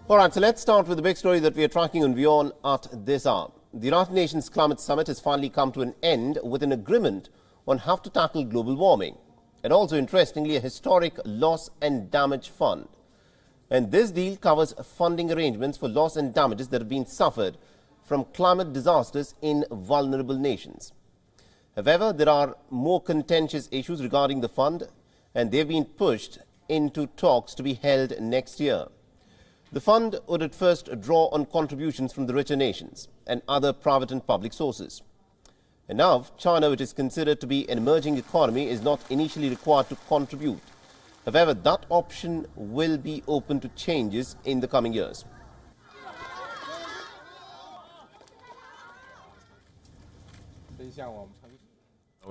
All right, so let's start with the big story that we are tracking on WION at this hour. The United Nations Climate Summit has finally come to an end with an agreement on how to tackle global warming, and also, interestingly, a historic loss and damage fund. And this deal covers funding arrangements for loss and damages that have been suffered from climate disasters in vulnerable nations. However, there are more contentious issues regarding the fund, and they've been pushed into talks to be held next year. The fund would at first draw on contributions from the richer nations and other private and public sources. And now, China, which is considered to be an emerging economy, is not initially required to contribute. However, that option will be open to changes in the coming years. I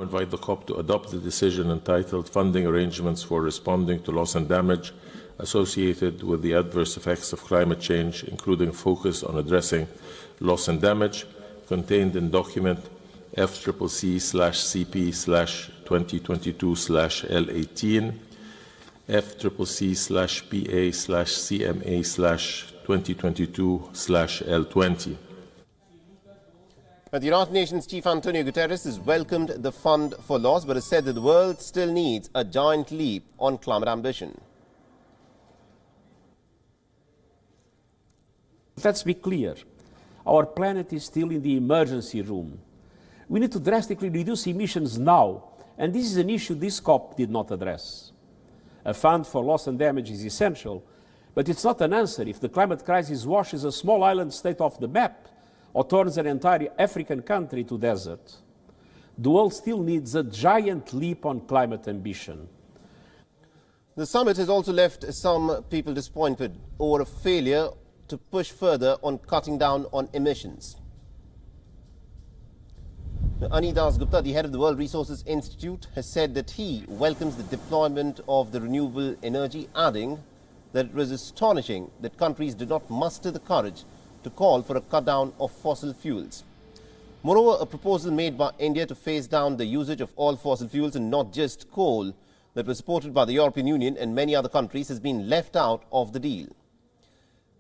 invite the COP to adopt the decision entitled Funding Arrangements for Responding to Loss and Damage associated with the adverse effects of climate change, including focus on addressing loss and damage, contained in document FCCC/CP/2022/L18, FCCC/PA/CMA/2022/L20. The United Nations Chief Antonio Guterres has welcomed the fund for loss, but has said that the world still needs a giant leap on climate ambition. Let's be clear. Our planet is still in the emergency room. We need to drastically reduce emissions now, and this is an issue this COP did not address. A fund for loss and damage is essential, but it's not an answer if the climate crisis washes a small island state off the map or turns an entire African country to desert. The world still needs a giant leap on climate ambition. The summit has also left some people disappointed over a failure to push further on cutting down on emissions. Anidas Gupta, the head of the World Resources Institute, has said that he welcomes the deployment of the renewable energy, adding that it was astonishing that countries did not muster the courage to call for a cut down of fossil fuels. Moreover, a proposal made by India to phase down the usage of all fossil fuels and not just coal that was supported by the European Union and many other countries has been left out of the deal.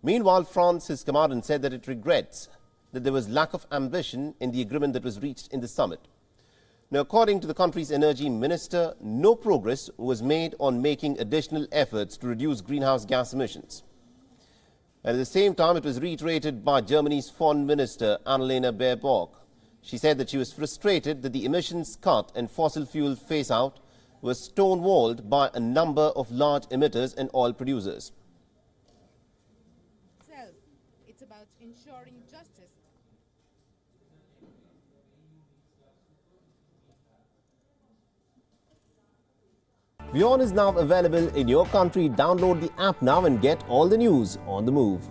Meanwhile, France has come out and said that it regrets that there was lack of ambition in the agreement that was reached in the summit. Now, according to the country's energy minister, no progress was made on making additional efforts to reduce greenhouse gas emissions. And at the same time, it was reiterated by Germany's foreign minister, Annalena Baerbock. She said that she was frustrated that the emissions cut and fossil fuel phase-out were stonewalled by a number of large emitters and oil producers. It's about ensuring justice. WION is now available in your country. Download the app now and get all the news on the move.